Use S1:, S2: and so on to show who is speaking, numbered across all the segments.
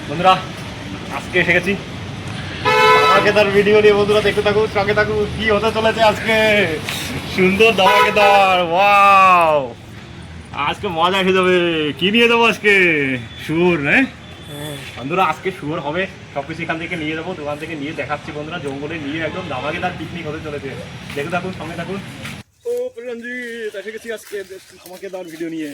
S1: বন্ধুরা আজকে এসে গেছি ধামাকেদার ভিডিও নিয়ে। বন্ধুরা দেখতে থাকুন, সঙ্গে থাকুন, কি হতে চলেছে আজকে। সুন্দর ধামাকেদার, ওয়াও! আজকে মজা এসে যাবে। কি নিয়ে যাবো আজকে? শুয়োর, হ্যাঁ বন্ধুরা, আজকে শুয়োর হবে। সবকিছু এখান থেকে নিয়ে যাবো, দোকান থেকে নিয়ে দেখাচ্ছি বন্ধুরা। জঙ্গলে নিয়ে একদম ধামাকেদার পিকনিক হতে চলেছে। দেখতে থাকুন, সঙ্গে থাকুন। ও প্রসেনজিৎ, এসে গেছি আজকে ধামাকেদার ভিডিও নিয়ে।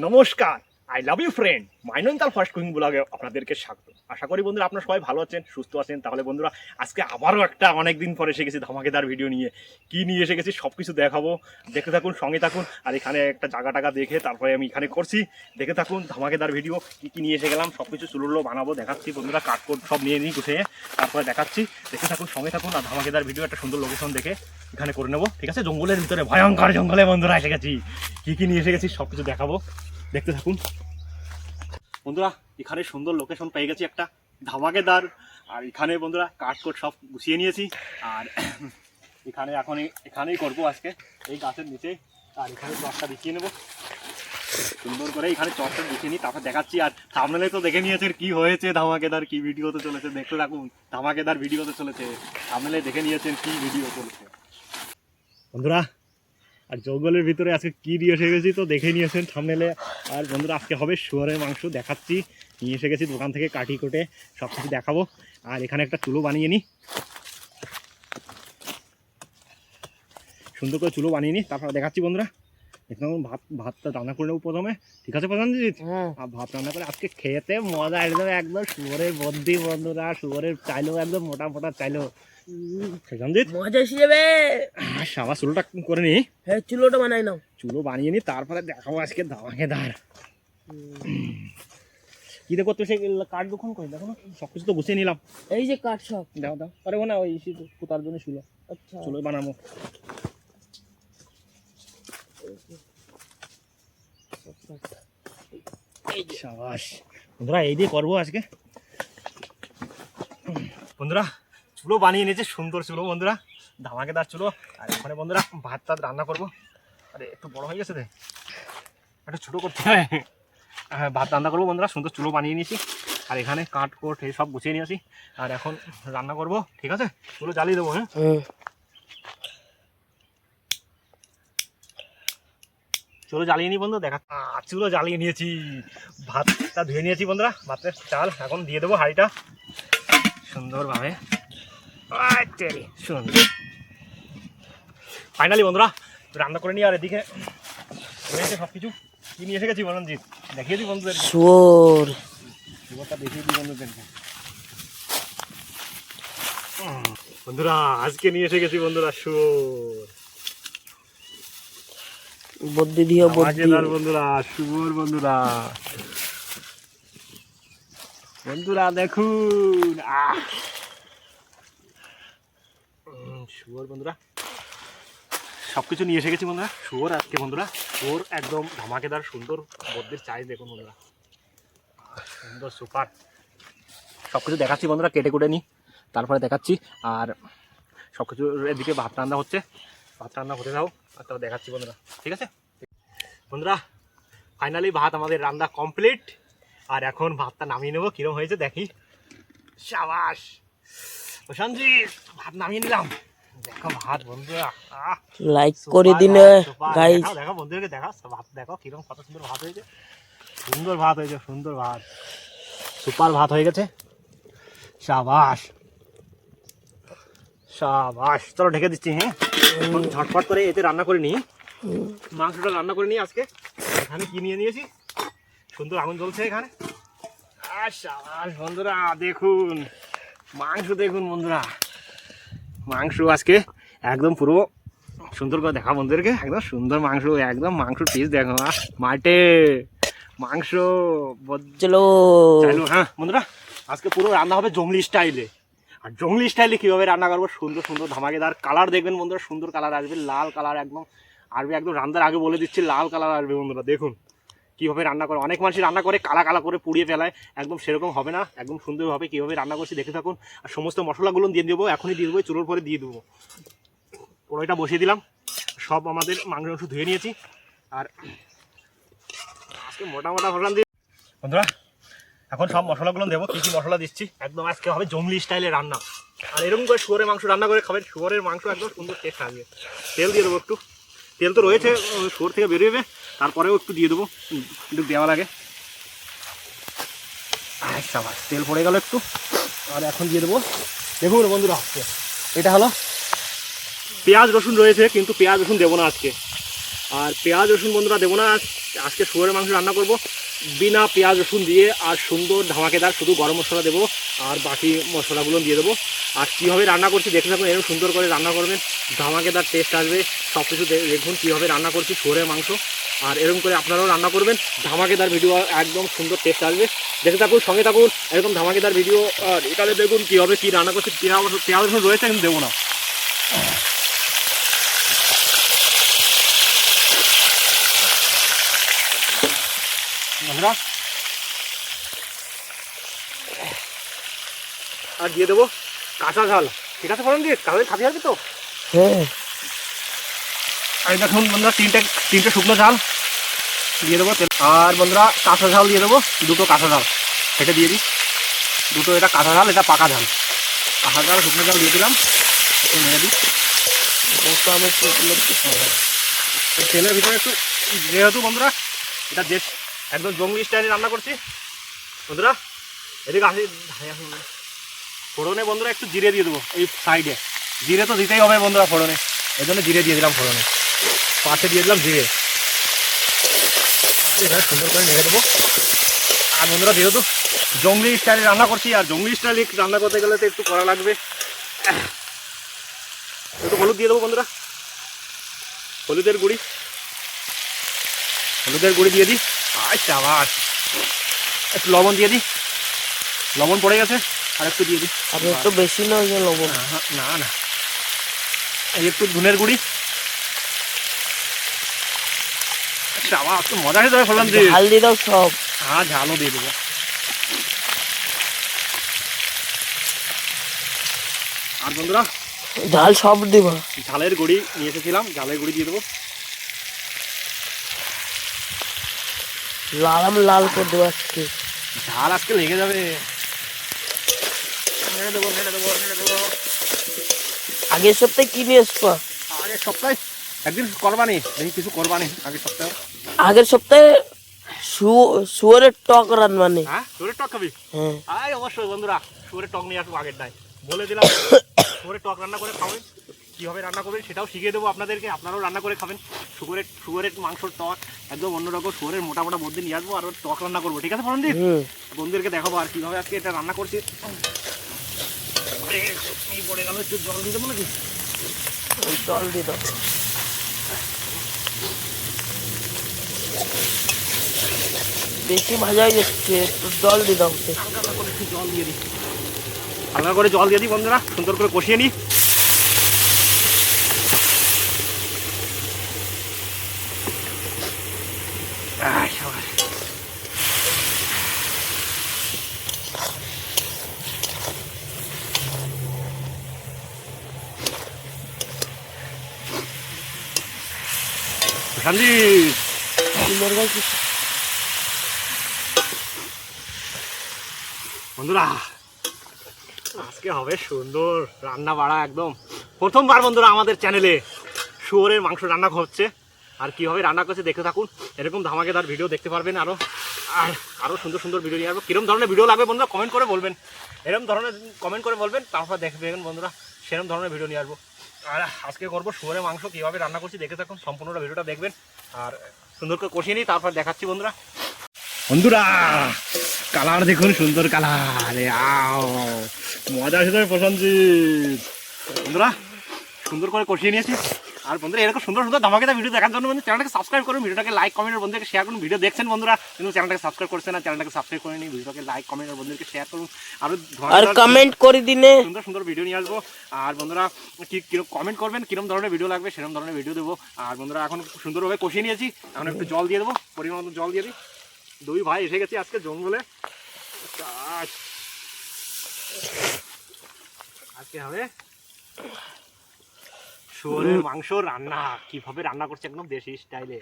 S1: নমস্কার, আই লাভ ইউ ফ্রেন্ড, মাইনন্তাল ফার্স্ট কুকিং ব্লগে আপনাদেরকে স্বাগত। আশা করি বন্ধুরা আপনারা সবাই ভালো আছেন, সুস্থ আছেন। তাহলে বন্ধুরা আজকে আবারও একটা অনেকদিন পরে এসে গেছি ধামাকেদার ভিডিও নিয়ে। কি নিয়ে এসে গেছি সব কিছু দেখাবো, দেখতে থাকুন, সঙ্গে থাকুন। আর এখানে একটা জায়গা টাকা দেখে তারপরে আমি এখানে করছি, দেখে থাকুন ধামাকেদার ভিডিও। কী নিয়ে এসে গেলাম সব কিছু চুলুলো বানাবো, দেখাচ্ছি বন্ধুরা। কাঠকোট সব নিয়ে নিই গুছিয়ে, তারপরে দেখাচ্ছি। দেখতে থাকুন, সঙ্গে থাকুন। আর ধামাকেদার ভিডিও একটা সুন্দর লোকেশন দেখে এখানে করে নেবো, ঠিক আছে? জঙ্গলের ভিতরে, ভয়ঙ্কর জঙ্গলে বন্ধুরা এসে গেছি। কী নিয়ে এসে গেছি সব কিছু দেখাবো, দেখতে থাকুন বন্ধুরা। এখানে সুন্দর লোকেশন পেয়ে গেছি একটা ধামাকেদার। আর এখানে বন্ধুরা কাঠকোট সব গুছিয়ে নিয়েছি। আর এখানে এখন এখানেই করবো আজকে, এই গাছের নিচে। আর এখানে চটটা দেখিয়ে নেবো সুন্দর করে। এখানে চটটা দেখিয়ে নিই, তারপর দেখাচ্ছি। আর সামনে তো দেখে নিয়েছেন কি হয়েছে, ধামাকেদার কি ভিডিওতে চলেছে। দেখতে থাকুন, ধামাকেদার ভিডিওতে চলেছে। সামনে দেখে নিয়েছেন কি ভিডিও চলেছে বন্ধুরা। আর জঙ্গলের ভিতরে আজকে কি নিয়ে এসে গেছি তো দেখে নিয়েছেন থাম্বনেলে। আর বন্ধুরা আজকে হবে শুয়োরের মাংস, দেখাচ্ছি। নিয়ে এসে গেছি দোকান থেকে, কাটি কোটে সব কিছু দেখাবো। আর এখানে একটা চুলো বানিয়ে নিই, সুন্দর করে চুলো বানিয়ে নিই, তারপর দেখাচ্ছি বন্ধুরা। এখানে ভাতটা রান্না করে নেবো প্রথমে, ঠিক আছে প্রধানজিৎ? আর ভাত রান্না করে আজকে খেতে মজা একদম, একদম শুয়োরের বন্দি বন্ধুরা। শুয়োরের চাইলেও একদম মোটা মোটা চাইলেও মজা এসে যাবে। সাবা চুলোটা করে নি, হ্যাঁ চুলোটা বানাই নাও। চুলো বানিয়ে নি, তারপরে দেখাবো আজকে ধামাকেদার। কি দেখো তো, সেই কাঠ দোকান করে দেখো না, সবকিছু তো গুছিয়ে নিলাম। এই যে কাঠ সব দাও দাও, আরে না ওই তার জন্য শুলো। আচ্ছা চুলো বানাবো। সাবাস বন্ধুরা, এই দিয়ে করবো আজকে বন্ধুরা। চুলো বানিয়ে নিয়েছে, সুন্দর চুলো বন্ধুরা, ধামাকেদার চুলো। আর এখানে বন্ধুরা ভাত টাত রান্না করবো। আরে একটু বড় হয়ে গেছে রে, একটু ছোটো করতে হয়। হ্যাঁ, ভাত রান্না করবো বন্ধুরা, সুন্দর চুলো বানিয়ে নিয়েছি। আর এখানে কাঠ কোট এই সব গুছিয়ে নিয়েছি। আর এখন রান্না করবো, ঠিক আছে? চুলো জ্বালিয়ে দেবো। হ্যাঁ চুলো জ্বালিয়ে নিই বন্ধু, দেখা। চুলো জ্বালিয়ে নিয়েছি, ভাতটা ধুয়ে নিয়েছি বন্ধুরা। ভাতের চাল এখন দিয়ে দেবো হাঁড়িটা সুন্দরভাবে। ফাইনালি বন্ধুরা রান্না করে নিই। আর এদিকে রয়েছে সব কিছু। কি নিয়ে এসে গেছি বলনজিৎ, দেখিয়ে দিই বন্ধুদের। শুয়োরটা দেখিয়ে দিই বন্ধুদেরকে। বন্ধুরা আজকে নিয়ে এসে গেছি বন্ধুরা শুয়োর। বদ্দি দিও বন্ধুরা, শুয়োর বন্ধুরা। বন্ধুরা দেখুন, শুয়োর বন্ধুরা সবকিছু নিয়ে এসে গেছি বন্ধুরা। শুয়োর আজকে বন্ধুরা, শুয়োর একদম ধামাকেদার সুন্দর বদ্দির চাইজ দেখুন বন্ধুরা, সুন্দর সুপার। সবকিছু দেখাচ্ছি বন্ধুরা, কেটে কুটে নিই, তারপরে দেখাচ্ছি। আর সবকিছু এদিকে ভাত রান্না হচ্ছে, ভাত রান্না হতে যাও, আর তারপর দেখাচ্ছি বন্ধুরা, ঠিক আছে বন্ধুরা। ফাইনালি ভাত আমাদের রান্না কমপ্লিট। আর এখন ভাতটা নামিয়ে নেবো, কিরম হয়েছে দেখি। সাবাস প্রশান্তজিৎ, ভাত নামিয়ে নিলাম। দেখো ভাত বন্ধুরা, লাইক করে দিলে গাইস, দেখো বন্ধুদেরকে দেখা ভাত, দেখো কিরকম কত সুন্দর ভাত হয়েছে। সুন্দর ভাত হয়েছে, সুন্দর ভাত, সুপার ভাত হয়ে গেছে। সাবাস সাবাস, চলো ঢেকে দিচ্ছি। হ্যাঁ ঝটপট করে এতে রান্না করে নিই, মাংসটা রান্না করে নিই আজকে। এখানে কি নিয়ে নিয়েছি, সুন্দর আগুন জ্বলছে এখানে। আর সাবাস বন্ধুরা দেখুন মাংস, দেখুন বন্ধুরা মাংস আজকে একদম পুরো সুন্দর করে দেখা বন্ধুদেরকে। একদম সুন্দর মাংস, একদম মাংস পিস দেখো, মাঠে মাংস চলো। হ্যাঁ বন্ধুরা আজকে পুরো রান্না হবে জঙ্গলি স্টাইলে। আর জঙ্গলি স্টাইলে কীভাবে রান্না করবো, সুন্দর সুন্দর ধামাকেদার কালার দেখবেন বন্ধুরা, সুন্দর কালার আসবে, লাল কালার একদম আসবে। একদম রান্নার আগে বলে দিচ্ছি লাল কালার আসবে বন্ধুরা। দেখুন কীভাবে রান্না করে, অনেক মানুষই রান্না করে কালা কালা করে পুড়িয়ে ফেলায়, একদম সেরকম হবে না, একদম সুন্দরভাবে কীভাবে রান্না করছি দেখে থাকুন। আর সমস্ত মশলাগুলো দিয়ে দেবো, এখনই দিয়ে দেবো, চুলোর পরে দিয়ে দেবো। কড়াইটা বসিয়ে দিলাম, সব আমাদের মাংস ধুয়ে নিয়েছি। আর আজকে মোটা মোটা ফোড়ন দিয়ে বন্ধুরা এখন সব মশলাগুলো দেবো, কি কি মশলা দিচ্ছি, একদম আজকে হবে জঙ্গলি স্টাইলে রান্না। আর এরকম করে শুয়োরের মাংস রান্না করে খাবেন, শুয়োরের মাংস একদম সুন্দর টেস্ট আসবে। তেল দিয়ে দেবো একটু, তেল তো রয়েছে শুয়োর থেকে বেরোবে, তারপরেও একটু দিয়ে দেবো, একটু দেওয়া লাগে। আচ্ছা ভাই তেল পড়ে গেল একটু। আর এখন দিয়ে দেবো, দেখুন বন্ধুরা এটা হলো পেঁয়াজ রসুন রয়েছে, কিন্তু পেঁয়াজ রসুন দেবো না আজকে। আর পেঁয়াজ রসুন বন্ধুরা দেবো না, আজকে শুয়োরের মাংস রান্না করব বিনা পেঁয়াজ রসুন দিয়ে, আর সুন্দর ধামাকেদার শুধু গরম মশলা দেবো আর বাকি মশলাগুলো দিয়ে দেবো। আর কীভাবে রান্না করছি দেখে থাকুন, এরকম সুন্দর করে রান্না করবেন, ধামাকেদার টেস্ট আসবে। সব কিছু দেখুন কীভাবে রান্না করছি শুয়োরের মাংস, আর এরকম করে আপনারাও রান্না করবেন, ধামাকেদার ভিডিও একদম সুন্দর টেস্ট আসবে। দেখে থাকুন, সঙ্গে থাকুন, একদম ধামাকেদার ভিডিও। আর এখানে দেখুন কীভাবে কী রান্না করছি, পেঁয়াজ রসুন রয়েছে কিন্তু দেবো না। বন্ধুরা আর দিয়ে দেবো কাঁচা ঝাল, ঠিক আছে বলেন দিয়ে কাঁচা খাতে যাবি তো?
S2: হ্যাঁ।
S1: আর দেখুন বন্ধুরা তিনটে শুকনো ঝাল দিয়ে দেবো। আর বন্ধুরা কাঁচা ঝাল দিয়ে দেবো, দুটো কাঁচা ঝাল এটা দিয়ে দিই, দুটো, এটা কাঁচা ঝাল এটা পাকা ঝাল। কাঁচা ঝাল শুকনো ঝাল দিয়ে দিলাম, মেরে দিই। তেলের ভিতরে একটু, যেহেতু বন্ধুরা এটা দেশ একদম জঙ্গলি স্টাইলে রান্না করছি বন্ধুরা, এদিকে আসি ফোড়নে বন্ধুরা একটু জিরে দিয়ে দেবো এই সাইডে, জিরে তো দিতেই হবে বন্ধুরা ফোড়নে, এই জন্য জিরে দিয়ে দিলাম ফোড়নে, পাশে দিয়ে দিলাম জিরে। এবার সুন্দর করে নেড়ে দেবো। আর বন্ধুরা যেহেতু জঙ্গলি স্টাইলে রান্না করছি, আর জঙ্গলি স্টাইলে রান্না করতে গেলে তো একটু করা লাগবে, একটু হলুদ দিয়ে দেবো বন্ধুরা, হলুদের গুঁড়ি দিয়ে দিই। আচ্ছা আবার একটু লবণ দিয়ে দিই, লবণ পড়ে গেছে আর একটু দিয়ে দিই,
S2: আর একটু বেশি না হয়ে লবণ,
S1: না না, এই একটু ধনের গুঁড়ি। আচ্ছা আবার একটু মজা হয়ে যাবে বললাম যে
S2: ঝাল দিয়ে দাও সব।
S1: হ্যাঁ ঝালও দিয়ে দেবো। আর বন্ধুরা
S2: ঝাল সব দিব,
S1: ঝালের গুঁড়ি নিয়ে এসেছিলাম, ঝালের গুঁড়ি দিয়ে দেবো,
S2: লাল করে দেবো আজকে,
S1: ঝাল আজকে লেগে যাবে। নেড়ে দেবো।
S2: আগের সপ্তাহে কি নিয়ে এসছো?
S1: আগের সপ্তাহে একদিন করবানি, দেখি কিছু করবানি
S2: আগের সপ্তাহে শুয়োরের টক রান্না নেই।
S1: হ্যাঁ শুয়োরের টক খাবি?
S2: হ্যাঁ
S1: আয় অবশ্যই বন্ধুরা, শুয়োরের টক নিয়ে আসবো, আগের নাই বলে দিলাম। শুয়োরের টক রান্না করে খাবেন, কীভাবে রান্না করবেন সেটাও শিখিয়ে দেবো আপনাদেরকে, আপনারাও রান্না করে খাবেন। শুয়োরের মাংসর টক একদম অন্যরকম, শুয়োরের মোটা বদ্দি নিয়ে আসবো আর টক রান্না করবো, ঠিক আছে ফরনদীপ? বন্ধুদেরকে দেখাবো আর কীভাবে আজকে এটা রান্না করছি। পড়ে গেল, একটু জল দিয়ে দেবো নাকি?
S2: জল দিয়ে দাও, বেশি ভাজা হয়ে যাচ্ছে, একটু জল দিয়ে দাও।
S1: হালকা করে একটু জল দিয়ে দিই, হালকা করে জল দিয়ে দিই বন্ধুরা, সুন্দর করে কষিয়ে নিই। শান্তি বন্ধুরা আজকে হবে সুন্দর রান্না বাড়া, একদম প্রথমবার বন্ধুরা আমাদের চ্যানেলে শুয়োরের মাংস রান্না হচ্ছে। আর কীভাবে রান্না করছে দেখতে থাকুন, এরকম ধামাকেদার ভিডিও দেখতে পারবেন আরও সুন্দর ভিডিও নিয়ে আসবো। কীরকম ধরনের ভিডিও লাগবে বন্ধুরা কমেন্ট করে বলবেন, এরকম ধরনের কমেন্ট করে বলবেন, তারপর দেখবেন বন্ধুরা সেরকম ধরনের ভিডিও নিয়ে আসবো। আর আজকে করবো শুয়োরের মাংস, কীভাবে রান্না করছি দেখে থাকুন, সম্পূর্ণটা ভিডিওটা দেখবেন। আর সুন্দর করে কষিয়ে নিই, তারপর দেখাচ্ছি বন্ধুরা। কালার দেখুন, সুন্দর কালার, মজা আসে প্রশান্তিত। বন্ধুরা সুন্দর করে কষিয়ে নিয়েছি। আর বন্ধুরা এরকম সুন্দর ধামাকেদার ভিডিও দেখার জন্য বন্ধু চ্যানেলটাকে সাবস্ক্রাইব করুন, ভিডিওটাকে লাইক কমেন্টের বন্ধুদেরকে শেয়ার করুন। ভিডিও দেখছেন বন্ধুরা কিন্তু চ্যানেলটাকে সাবস্ক্রাইব করছেন না, চ্যানেলটাকে সাবস্ক্রাইব করে নিন, ভিডিওটাকে লাইক কমেন্টের বন্ধুদেরকে শেয়ার করুন,
S2: আর কমেন্ট করে দিনে
S1: সুন্দর ভিডিও নিয়ে আসবো। আর বন্ধুরা কিরকম কমেন্ট করবেন, কিরকম ধরনের ভিডিও লাগবে সেরকম ধরনের ভিডিও দেবো। আর বন্ধুরা এখন সুন্দরভাবে কষিয়ে নিয়েছি, এখন একটু জল দিয়ে দেবো, পরিমাণ মতো জল দিয়ে দিই। দুই ভাই এসে গেছি আজকে জঙ্গলে, আজকে হবে শুয়োরের মাংস রান্না। কিভাবে রান্না করছে একদম দেশি স্টাইলে,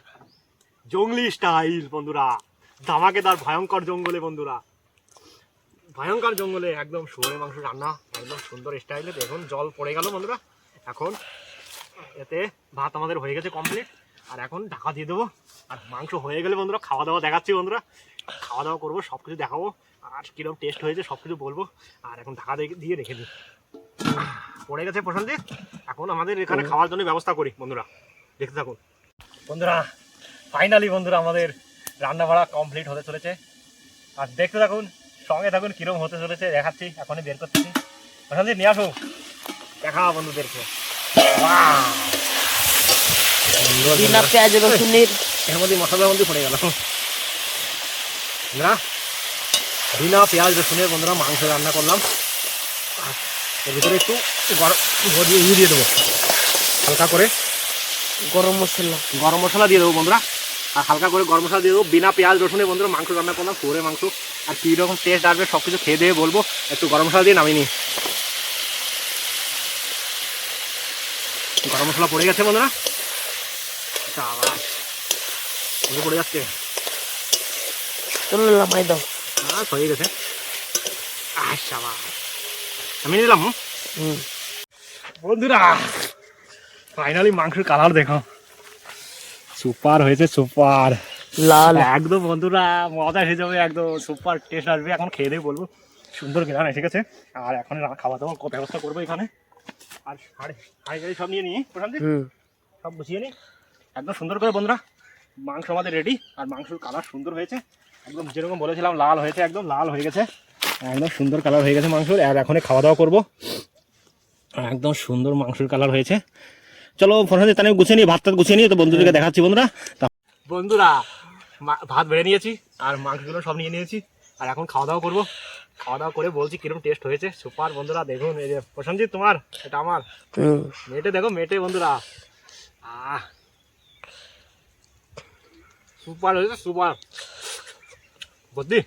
S1: জঙ্গলি স্টাইল বন্ধুরা, ধামাকেদার ভয়ঙ্কর জঙ্গলে বন্ধুরা, ভয়ঙ্কর জঙ্গলে একদম শুয়োরের মাংস রান্না একদম সুন্দর স্টাইলে। দেখুন জল পড়ে গেল বন্ধুরা। এখন এতে ভাত আমাদের হয়ে গেছে কমপ্লিট। আর এখন ঢাকা দিয়ে দেবো। আর মাংস হয়ে গেলে বন্ধুরা খাওয়া দাওয়া দেখাচ্ছি বন্ধুরা, খাওয়া দাওয়া করবো, সব কিছু দেখাবো আর কীরকম টেস্ট হয়েছে সব কিছু বলবো। আর এখন ঢাকা দিয়ে রেখে দিই। পড়ে গেছে প্রশান্তি। এখন আমাদের এখানে খাওয়ার জন্য ব্যবস্থা করি বন্ধুরা, দেখতে থাকুন বন্ধুরা। ফাইনালি বন্ধুরা আমাদের রান্না বাড়া কমপ্লিট হতে চলেছে। আর দেখতে থাকুন, সঙ্গে থাকুন কিরকম হতে চলেছে দেখাচ্ছি। এখনই বের করতেছি। প্রশান্তি নিয়ে আসো, দেখা বন্ধুদেরকে।
S2: বিনা পেঁয়াজ রসুনের
S1: এর মধ্যে মশলার মধ্যে পড়ে গেল না। বিনা পেঁয়াজ রসুনের বন্ধুরা মাংস রান্না করলাম। এর ভিতরে একটু দিয়ে দেবো হালকা করে,
S2: গরম মশলা
S1: দিয়ে দেবো বন্ধুরা। আর হালকা করে গরম মশলা দিয়ে দেবো। বিনা পেঁয়াজ রসুনে বন্ধুরা মাংস রান্না করলাম, শুয়োরের মাংস। আর কীরকম টেস্ট আসবে সব কিছু খেয়ে দিয়ে বলবো। একটু গরম মশলা দিয়ে নামিয়ে নিই। গরম মশলা পড়ে গেছে বন্ধুরা, পড়ে যাচ্ছে।
S2: চলো নামাই দাও।
S1: হয়ে গেছে। আমি নিলাম বন্ধুরা। ফাইনালি মাংসের কালার দেখো, সুপার হয়েছে, সুপার
S2: লাল
S1: একদম বন্ধুরা। মজা হয়ে যাবে, একদম সুপার টেস্ট আসবে। এখন খেয়ে দিয়ে বলবো সুন্দর গ্রান এসে গেছে। আর এখন খাওয়া দাওয়ার ব্যবস্থা করবো এখানে। আর হাঁড়ি গাড়ি সব নিয়ে নিই প্রশান্তি, সব গুছিয়ে নিই একদম সুন্দর করে বন্ধুরা। মাংস আমাদের রেডি। আর মাংসের কালার সুন্দর হয়েছে, একদম যেরকম বলেছিলাম লাল হয়েছে, একদম লাল হয়ে গেছে, একদম সুন্দর কালার হয়ে গেছে মাংসের। আর এখনই খাওয়া দাওয়া করবো। একদম সুন্দর মাংসের কালার হয়েছে। চলো প্রশান্তি তাহলে গুছিয়ে নিই, ভাতটা গুছিয়ে নিই, তো বন্ধুদেরকে দেখাচ্ছি বন্ধুরা। বন্ধুরা ভাত বেড়ে নিয়েছি আর মাংসগুলো সব নিয়ে নিয়েছি। আর এখন খাওয়া দাওয়া করবো। খাওয়া দাওয়া করে বলছি কিরকম টেস্ট হয়েছে। সুপার বন্ধুরা। দেখুন এই যে প্রশান্তি তোমার, এটা আমার মেটে, দেখো মেটে বন্ধুরা। সুপার হয়েছে, সুপার বদ্দি।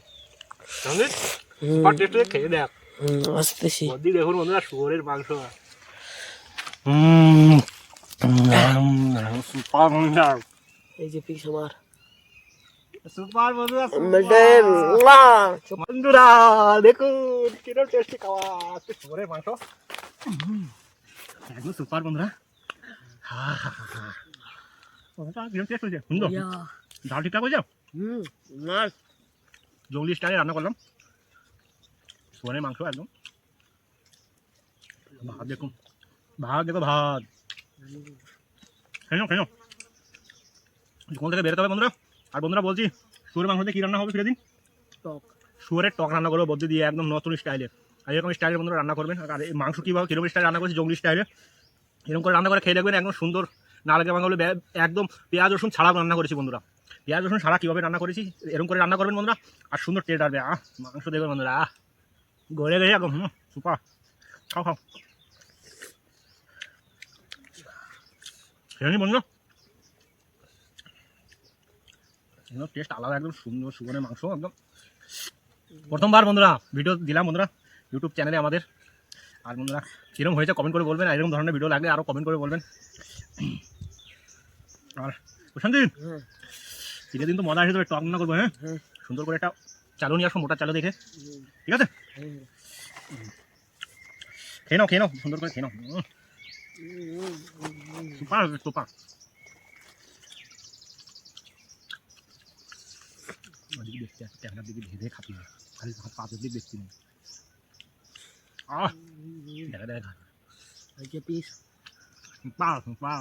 S1: সুপার টেস্ট হয়ে খেয়ে দেখ।
S2: আসতেছি।
S1: বদ্দি দেখুন বন্ধুরা, শুয়োরের মাংস। সুপার বন্ধুরা,
S2: এই যে পিস আমার
S1: সুপার বন্ধুরা।
S2: মেটে
S1: বন্ধুরা দেখুন কিরকম টেস্টি খাওয়া আজকে শুয়োরের মাংস, একদম সুপার বন্ধুরা। কিরকম টেস্ট হয়েছে, সুন্দর ঝাল ঠিকঠাক হয়েছে। জঙ্গলি স্টাইলে রান্না করলাম শুয়োরের মাংস একদম। ভাত দেখুন, ভাত দেখো, ভাত খেয়ে খেয়ে কোন থেকে বেরোতে হবে বন্ধুরা। আর বন্ধুরা বলছি শুয়োরের মাংসতে কী রান্না হবে ফিরে দিন,
S2: টক,
S1: শুয়োরের টক রান্না করবো বদ্যি দিয়ে, একদম নতুন স্টাইলে। আর এরকম স্টাইলের বন্ধুরা রান্না করবেন। আর এই মাংস কীভাবে কীরকম স্টাইল রান্না করছি জঙ্গলি স্টাইলে, এরকম করে রান্না করে খেয়ে দেখবেন একদম সুন্দর। না লাগে বাংলা একদম পেঁয়াজ রসুন ছাড়া রান্না করেছি বন্ধুরা। পেঁয়াজ রসুন ছাড়া কীভাবে রান্না করেছি এরকম করে রান্না করবেন বন্ধুরা। আর সুন্দর টেস্ট আসবে। মাংস দেখবেন বন্ধুরা, গড়ে গেছে একদম সুপার। খাও খাও খেয়ে নি বন্ধুরা, একদম টেস্ট আলাদা, একদম সুন্দর শুয়োরের মাংস একদম। প্রথমবার বন্ধুরা ভিডিও দিলাম বন্ধুরা ইউটিউব চ্যানেলে আমাদের। আর বন্ধুরা কীরকম হয়েছে কমেন্ট করে বলবেন। আর এরকম ধরনের ভিডিও লাগলে আরও কমেন্ট করে বলবেন। আর প্রশান্তি শীতের দিন তো মজা হিসেবে টক রান্না করবো। হ্যাঁ, সুন্দর করে একটা চালু নিয়ে আসবো, মোটা চালু দেখে, ঠিক আছে? খেয়ে নাও, খেয়ে নাও, সুন্দর করে খেয়ে নাও। Super super. দেখতে ক্যামেরার দিকে ভেবে খাতি না, খালি পাতের দিকে দেখছি না। দেখা দেখা
S2: পিস
S1: সুপার সুপার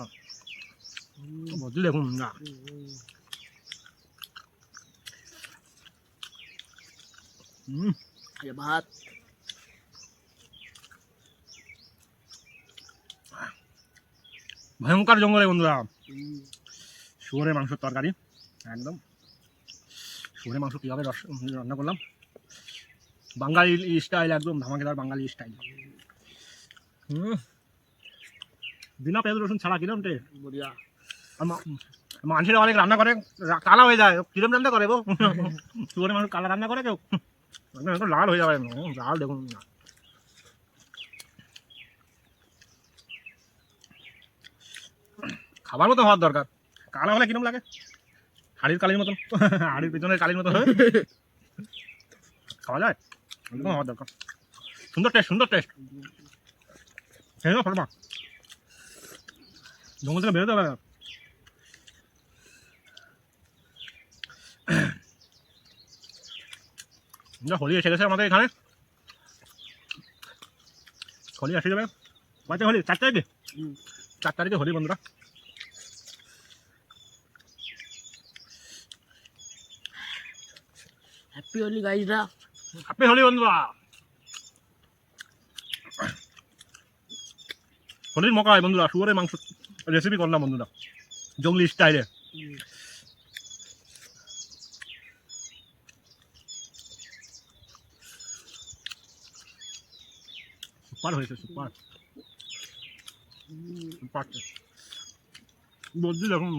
S1: বলছি দেখুন না।
S2: ভাত
S1: ভয়ঙ্কর জঙ্গলে বন্ধুরা শুয়োরের মাংসের তরকারি একদম। শুয়োরের মাংস কীভাবে রান্না করলাম বাঙালি স্টাইল, একদম ধামাকেদার বাঙালি স্টাইল। বিনা পেঁয়াজ রসুন ছাড়া কিরম টেস্ট। মানুষেরা অনেক রান্না করে কালা হয়ে যায়, কিরম রান্না করে গো শুয়োরের মাংস কালা রান্না করে কেউ, লাল হয়ে যাবে। লাল দেখুন না, খাবার মতো হওয়ার দরকার। কালা হলে কিরম লাগে হাড়ির কালির মতন হাড়ির পিছনের কালির মতন হবে খাওয়া যায় একদম হওয়ার দরকার সুন্দর টেস্ট খেয়ে নাও ফলমা জঙ্গল থেকে বেরোতে হবে না। হোলি এসে গেছে আমাদের এখানে হোলি এসে যাবে কয়টা হোলি 4 তারিখে 4 তারিখে হোলি বন্ধুরা
S2: হ্যাপি হোলি গাইজরা।
S1: হ্যাপি হোলি বন্ধুরা হোলির মকা হয় বন্ধুরা শুয়োরের মাংস রেসিপি করলাম বন্ধুরা জঙ্গলি স্টাইলে সুপার হয়েছে সুপার সুপার বলছি দেখুন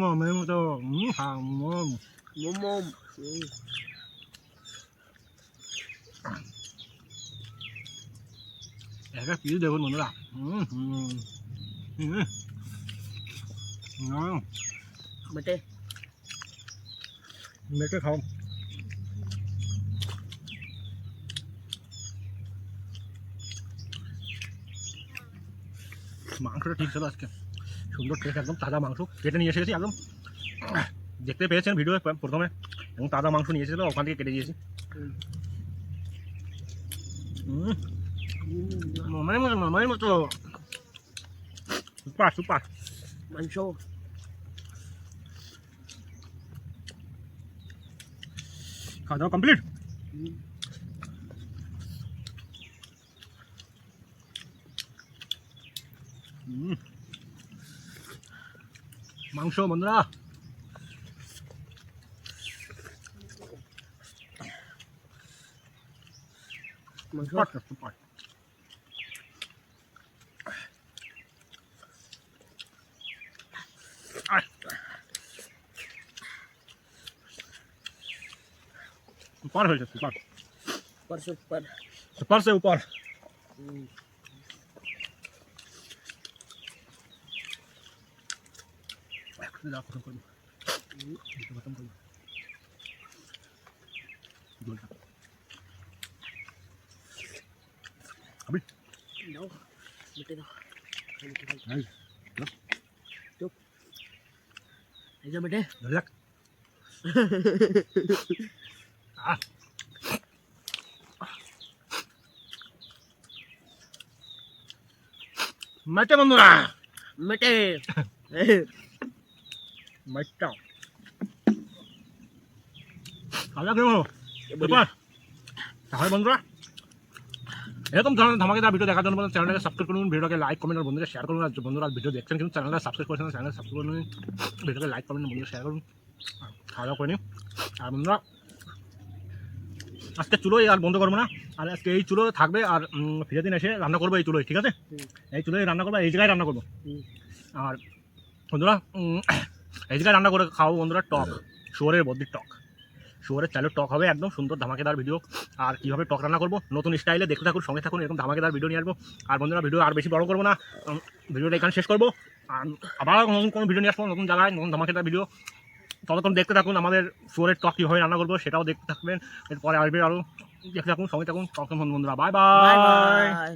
S1: মমের মতো
S2: মোমো
S1: একটা পিস দেখুন বন্ধুরা
S2: বেটে
S1: মেটে খাও মাংসটা ঠিক ছিল আজকে সুন্দর টেস্ট একদম তাজা মাংস কেটে নিয়ে এসেছি একদম দেখতে পেয়েছেন ভিডিও প্রথমে এবং তাজা মাংস নিয়ে এসেছিল ওখান থেকে কেটে দিয়েছি মামাই মতো সুপার সুপার
S2: মাংস
S1: খাওয়া দাওয়া কমপ্লিট মাংস বন্ধুরা
S2: মাংস
S1: সুপার সুপার सुपर है सुपर
S2: सुपर सुपर
S1: सुपर से ऊपर अभी
S2: नो बेटे दो चुप ऐसा बेटे
S1: मटे बंधुरा
S2: बेटे
S1: मटा खाजा क्यों सुपर তাহলে বন্ধুরা এরকম ধরনের ধামাকেদার ভিডিও দেখার জন্য চ্যানেলটাকে সাবস্ক্রাইব করুন ভিডিওকে লাইক কমেন্ট আর বন্ধুদের শেয়ার করুন আর বন্ধুরা ভিডিও দেখছেন কিন্তু চ্যানেলটা সাবস্ক্রাইব করেছেন চ্যানেলটা সাবস্ক্রাইব করুন ভিডিওকে লাইক কমেন্ট বন্ধুদের শেয়ার করুন খাওয়া দাওয়া করে নিন আর বন্ধুরা আজকে চুলোই আর বন্ধ করবো না আর আজকে এই চুলো থাকবে আর ফিরে দিন এসে রান্না করবো এই চুলোই ঠিক আছে এই চুলোই রান্না করবো এই জায়গায় রান্না করবো আর বন্ধুরা এই জায়গায় রান্না করে খাওয়াবো বন্ধুরা টক শুয়োরের বদ্যির টক শুয়োরের চালের টক হবে একদম সুন্দর ধামাকেদার ভিডিও আর কীভাবে টক রান্না করবো নতুন স্টাইলে দেখতে থাকুন সঙ্গে থাকুন এরকম ধামাকেদার ভিডিও নিয়ে আসবো আর বন্ধুরা ভিডিও আর বেশি বড় করবো না ভিডিওটা এখানে শেষ করবো আর আবার নতুন কোনো ভিডিও নিয়ে আসবো নতুন জায়গায় নতুন ধামাকেদার ভিডিও ততক্ষণ দেখতে থাকুন আমাদের শুয়োরের টক কীভাবে রান্না করবো সেটাও দেখতে থাকবেন এরপরে আসবে আরও দেখতে থাকুন সঙ্গে থাকুন তখন বন্ধুরা বাই বাই।